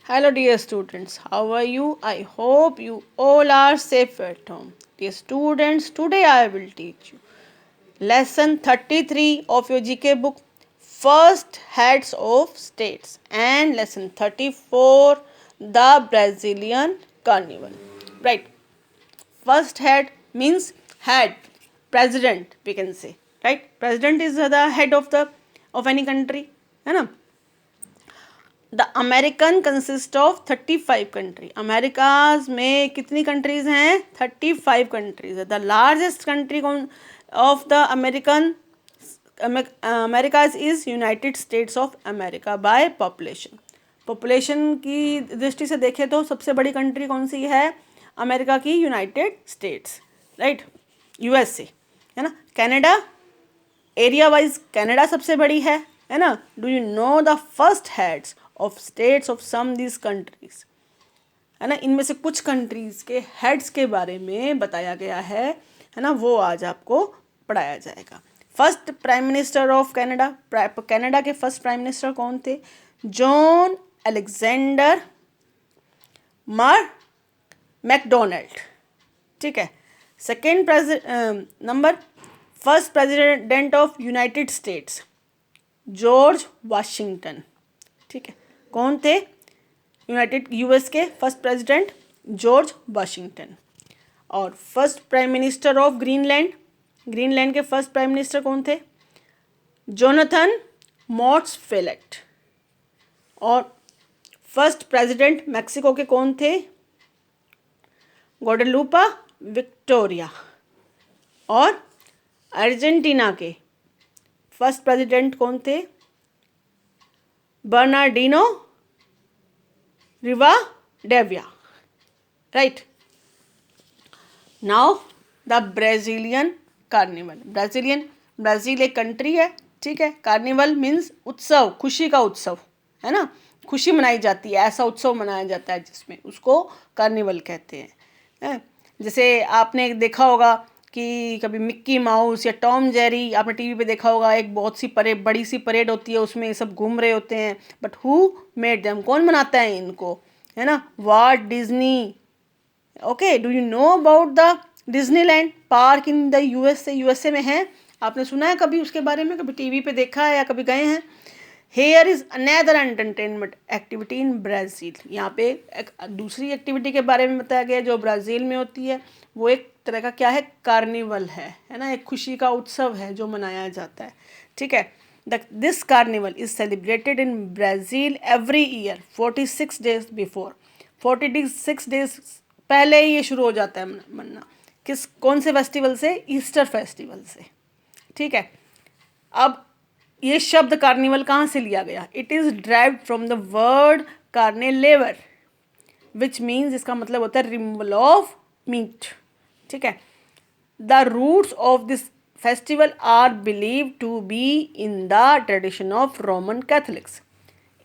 Hello, dear students. How are you? I hope you all are safe at home. Dear students, today I will teach you lesson 33 of your GK book, First Heads of States, and lesson 34, The Brazilian Carnival. Right. First head means head, president, we can say. Right. President is the head of any country. है ना? The American consist of 35 country. Americas में कितनी countries हैं? 35 countries है. The largest country of the Americas is United States of America by population. Population की दृष्टि से देखें तो सबसे बड़ी कंट्री कौन सी है? अमेरिका की यूनाइटेड स्टेट्स. राइट. यूएसए है ना. कनाडा, एरिया वाइज कनाडा सबसे बड़ी है ना. Do you know the first heads of states of some this countries? है ना. इनमें से कुछ कंट्रीज के हेड्स के बारे में बताया गया है ना. वो आज आपको पढ़ाया जाएगा. First prime minister of Canada. Canada के फर्स्ट प्राइम मिनिस्टर कौन थे? John Alexander Macdonald. ठीक है. Second number, first president of United States, George Washington. ठीक है. कौन थे? यूएस के फर्स्ट प्रेसिडेंट जॉर्ज वाशिंगटन. और first prime minister of Greenland के फर्स्ट प्राइम मिनिस्टर कौन थे? Jonathan Motzfeldt. और फर्स्ट प्रेसिडेंट मैक्सिको के कौन थे? Guadalupe Victoria. और अर्जेंटीना के फर्स्ट प्रेसिडेंट कौन थे? Bernardino Rivadavia. Right. Now the Brazilian carnival. Brazil एक कंट्री है. ठीक है. कार्निवल मीन्स उत्सव, खुशी का उत्सव है ना. खुशी मनाई जाती है, ऐसा उत्सव मनाया जाता है जिसमें, उसको कार्निवल कहते हैं. जैसे आपने देखा होगा कि कभी मिक्की माउस या टॉम जेरी आपने टीवी पे देखा होगा, एक बहुत सी बड़ी सी परेड होती है, उसमें सब घूम रहे होते हैं. But who made them? कौन बनाता है इनको? है ना. Walt Disney. Okay. Do you know about the Disneyland park in the USA में है? आपने सुना है कभी उसके बारे में? कभी टीवी पे देखा है या कभी गए हैं? Here is another entertainment activity in Brazil. यहाँ पे एक दूसरी एक्टिविटी के बारे में बताया गया जो ब्राज़ील में होती है. वो एक तरह का क्या है? कार्निवल है ना. एक खुशी का उत्सव है जो मनाया जाता है. ठीक है. This carnival is celebrated in Brazil every year 46 days before. 46 days पहले ही ये शुरू हो जाता है मनना. कौन से फेस्टिवल से? ईस्टर फेस्टिवल से. ठीक है. अब ये शब्द कार्निवल कहाँ से लिया गया? It is derived from the word carnelevare which means, इसका मतलब होता है रिमूवल ऑफ मीट. ठीक है. The roots of this festival are believe to be in the tradition of Roman Catholics.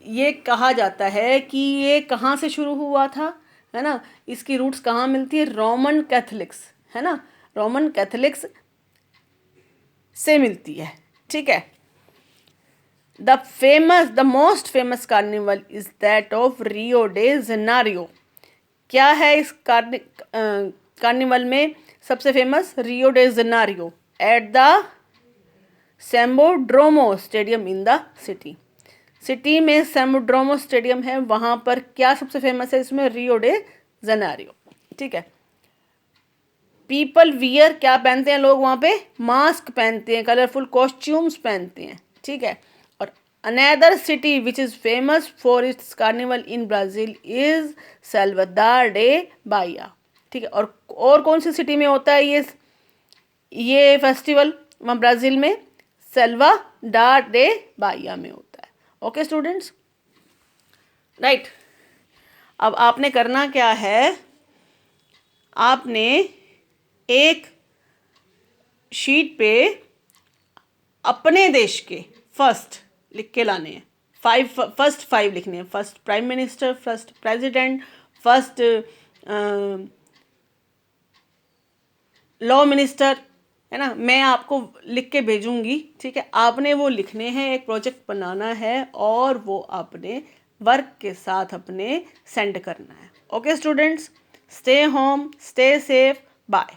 ये कहा जाता है कि ये कहाँ से शुरू हुआ था, है ना. इसकी रूट्स कहाँ मिलती है? रोमन कैथलिक्स, है ना. रोमन कैथलिक्स से मिलती है. ठीक है. The most famous carnival is that of Rio de Janeiro. क्या है इस कार्निवल में सबसे famous? Rio de Janeiro at the Sambodromo stadium in the city में सैम्बोड्रोमो स्टेडियम है. वहाँ पर क्या सबसे फेमस है इसमें? रियो डे जेनेरियो. ठीक है. पीपल वियर, क्या पहनते हैं लोग वहाँ पे? मास्क पहनते हैं, कलरफुल कॉस्ट्यूम्स पहनते हैं. ठीक है. Another city which is famous for its carnival in Brazil is Salvador de Bahia. ठीक है. और कौन सी सिटी में होता है ये फेस्टिवल? वहाँ ब्राज़ील में सेल्वाडोर डे बाहिया में होता है. Okay students. राइट. अब आपने करना क्या है? आपने एक शीट पे अपने देश के फर्स्ट लिख के लाने हैं. फर्स्ट 5 लिखने हैं. First prime minister, first president, first law minister, है ना. मैं आपको लिख के भेजूंगी. ठीक है. आपने वो लिखने हैं, एक प्रोजेक्ट बनाना है और वो आपने वर्क के साथ अपने सेंड करना है। Okay students, stay home, stay safe, bye.